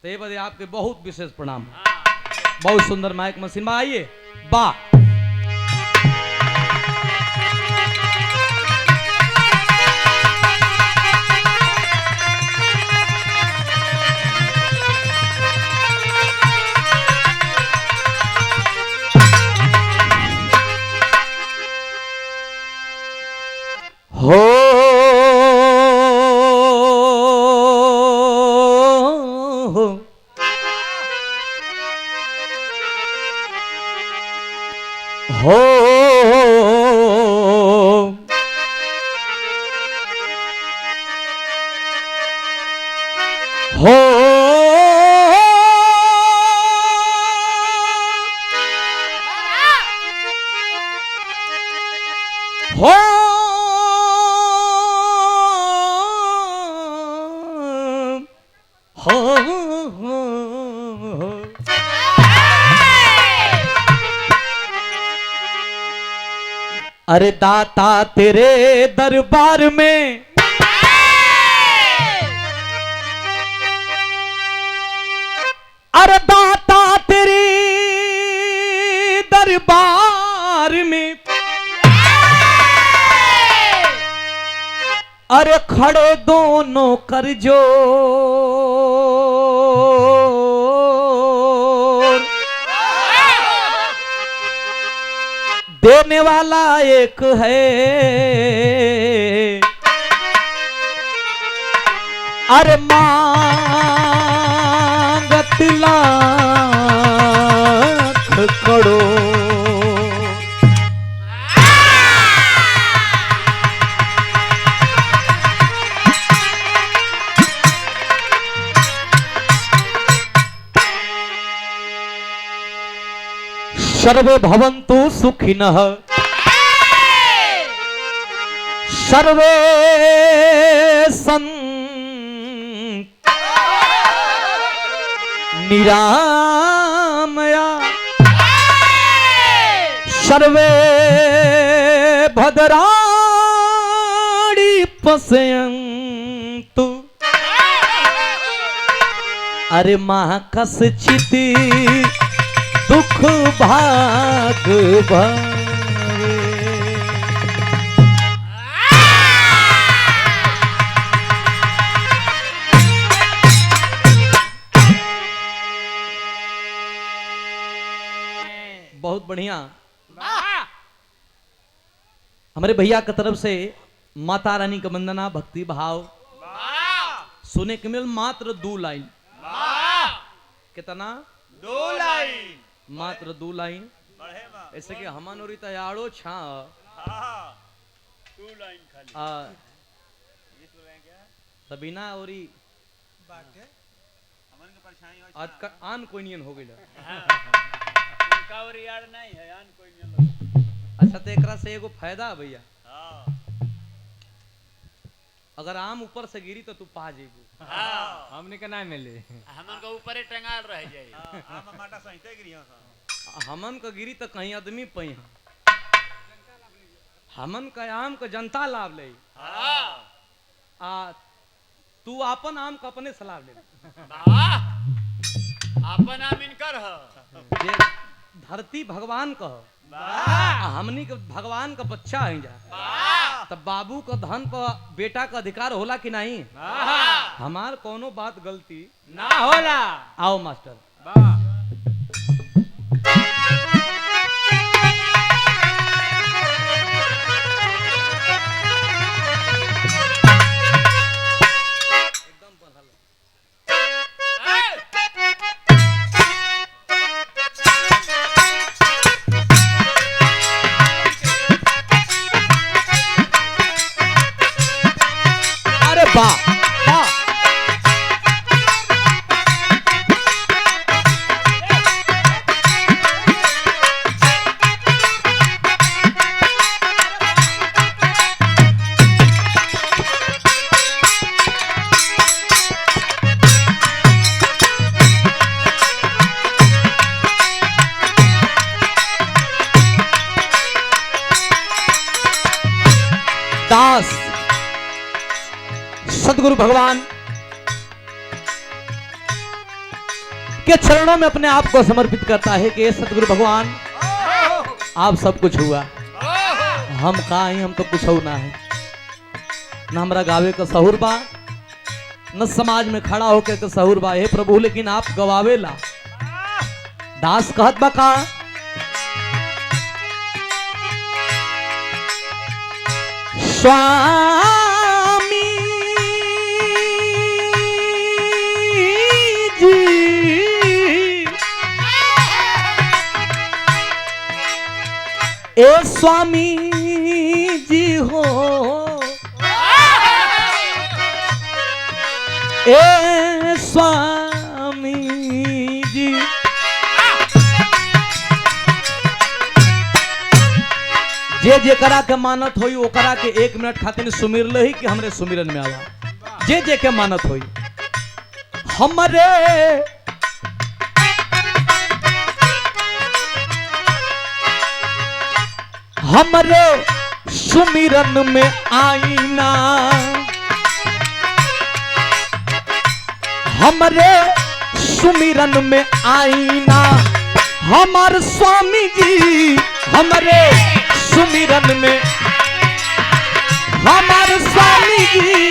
तो ये बदे आपके बहुत विशेष प्रणाम। बहुत सुंदर माइक मशीन में आइए बा। हो हो हो हो अरे दाता तेरे दरबार में अरे दाता तेरे दरबार में अरे खड़े दोनों कर जोर देने वाला एक है अरे मांगत लाख करोड़ सर्वे भवन्तु सुखिनः सर्वे सन्तु निरामया सर्वे भद्राणि पश्यन्तु अरे माँ कश्चित् दुख भाग भावे बहुत बढ़िया। हमारे भैया की तरफ से माता रानी का वंदना भक्ति भाव सुने के मिल मात्र 2 लाइन। कितना 2 लाइन मात्र 2 लाइन ऐसे कि हमन और तैयारो छा 2 लाइन खाली तबिना और बाटे हमन के परेशानी हो आज का आन कोई नियन हो गइल उनका और यार नहीं है आन कोई नहीं लोग। अच्छा तो एकरा से एगो फायदा है भैया हां अगर आम ऊपर से गिरी तो तू पा जेबू। हां हमने के ना मिले हमन के ऊपर टंगाल रह जाई। हां हम माटा सहिते गिरियो हमन का गिरी तो कहीं आदमी पई हमन का आम का जनता लाभ ले। हां आ तू अपन आम का अपने सलाह ले वाह अपन आम इनकर ह जे धरती भगवान का वाह हमनी के भगवान का बच्चा है जा वाह तब बाबू का धन पर बेटा का अधिकार होला कि नहीं। हमार कोनो बात गलती ना होला। आओ मास्टर वाह वाह वाह दास सदगुरु भगवान के चरणों में अपने आप को समर्पित करता है कि ये सतगुरु भगवान आप सब कुछ हुआ, हम कहा ही, हम तो कुछ हो ना है, न हमारा गावे का सहूर बा, न समाज में खड़ा होकर के सहूर बा। हे प्रभु, लेकिन आप गवावेला। दास कहत बा का स्वामी जी, ए स्वामी जी हो, ए स्वामी जी। जे जे करा के मानत होई वो करा के 1 मिनट खातिर सुमिर लही कि हमरे सुमिरन में आवा। जे जे के मानत होई हमरे हमरे सुमिरन में आईना, हमरे सुमिरन में आईना, हमार स्वामी जी हमरे सुमिरन में, हमार स्वामी जी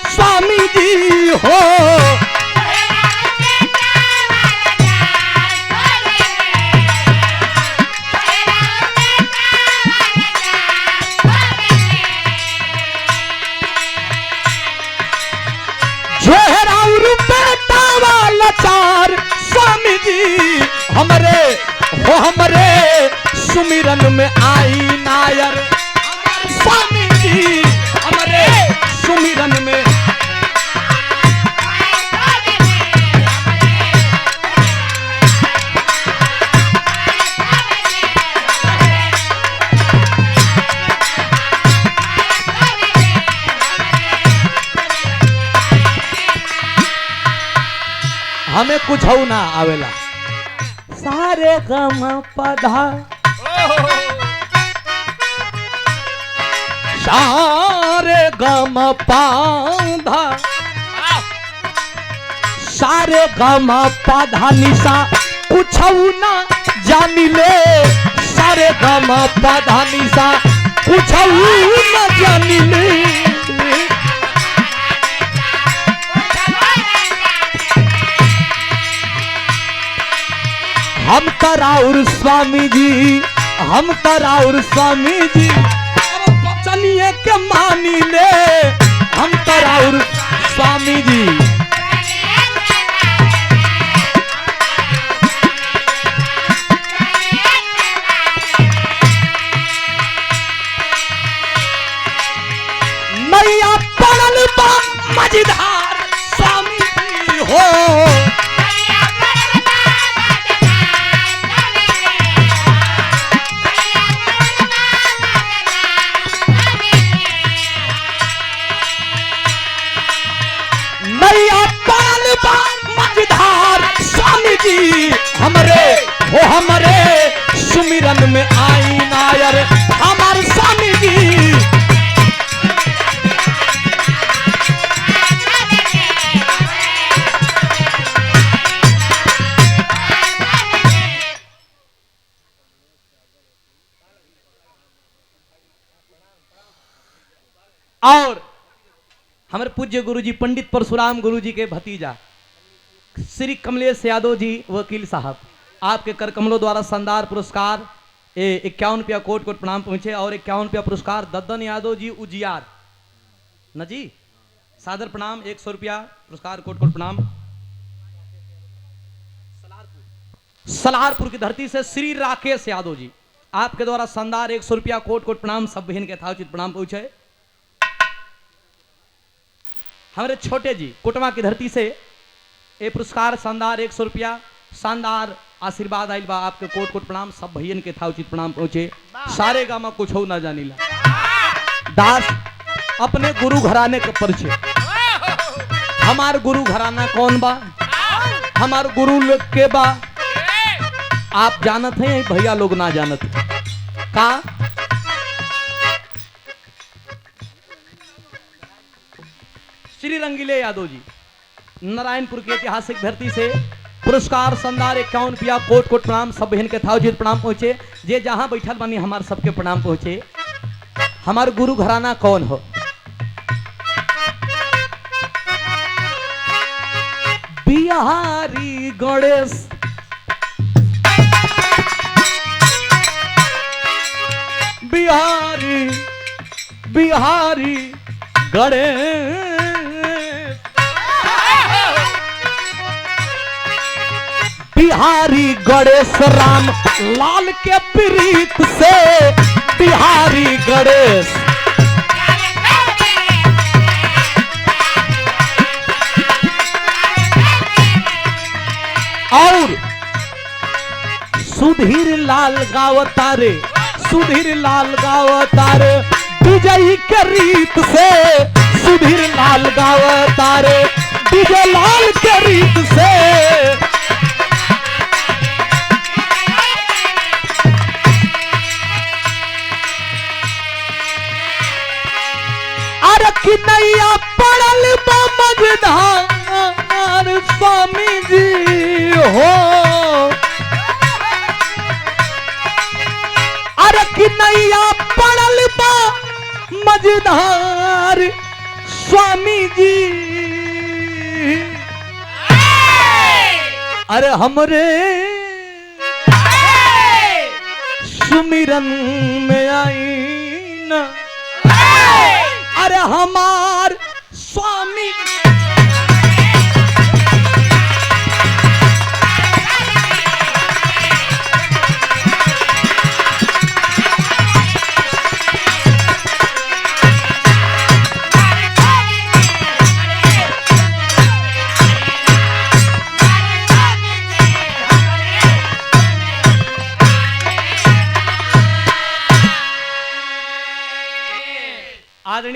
स्वामी जी हो, जोहरा बेटा वाला चार स्वामी जी हमरे हो, हमरे सुमिरन में आई नायर, स्वामी जी हमरे सुमिरन में। हमें कुछ हो ना आवेला, सारे गम पधा, सारे गम पाधा, सारे गम पाधा निशा कुछ ना जानी ले, सारे गम पाधा निशा कुछ ना जानी ले। हम तराउर स्वामी जी, हम तराउर स्वामी जी, बचनिए के मानी ले, हम तराउर स्वामी जी। मैया पड़ल बा मझधार स्वामी जी हो, मझधार स्वामी जी हमरे हो, हमरे सुमिरन में आई नायर, हमार स्वामी जी। और हमारे पूज्य गुरुजी पंडित परशुराम गुरुजी के भतीजा श्री कमलेश यादव जी वकील साहब, आपके कर कमलों द्वारा शानदार पुरस्कार 51 रुपया कोट कोट प्रणाम पहुंचे, और 51 रुपया पुरस्कार दद्दन यादव जी उजियार न जी, सादर प्रणाम। 100 रुपया पुरस्कार कोट कोट प्रणाम। सलारपुर की धरती से श्री राकेश यादव जी, आपके द्वारा शानदार 100 रुपया कोट कोट प्रणाम, सब बहन के यथाउचित प्रणाम पहुंचे। हमारे छोटे जी कोटवा की धरती से ये पुरस्कार शानदार 100 रुपया, शानदार आशीर्वाद आइल बा आपके कोट कोट प्रणाम सब भैयन के था उचित प्रणाम पहुंचे सारे गामा कुछ हो ना जानिला दास अपने गुरु घराने के परिचय हमार गुरु घराना कौन बा हमार गुरु लोग के बा आप जानत हैं भैया लोग ना जानत हैं का श्री रंगीले यादव जी नारायणपुर की ऐतिहासिक धरती से पुरस्कार संदार 51 रुपया कोट कोट प्रणाम सब बहन के था उचित प्रणाम पहुंचे जे जहां बैठल बनी हमार सबके प्रणाम पहुंचे हमार गुरु घराना कौन हो बिहारी गणेश बिहारी बिहारी गणेश बिहारी गणेश राम लाल के प्रीत से बिहारी गणेश और सुधीर लाल गावतारे सुधीर लाल गावतारे विजयी के रीत से सुधीर लाल गावतारे विजय लाल के रीत से अरे कि नैया पड़ल बा मझधार स्वामी जी हो अरे कि नैया पड़ल बा मझधार स्वामी जी अरे हमरे सुमिरन में आई ना अरे हमार स्वामी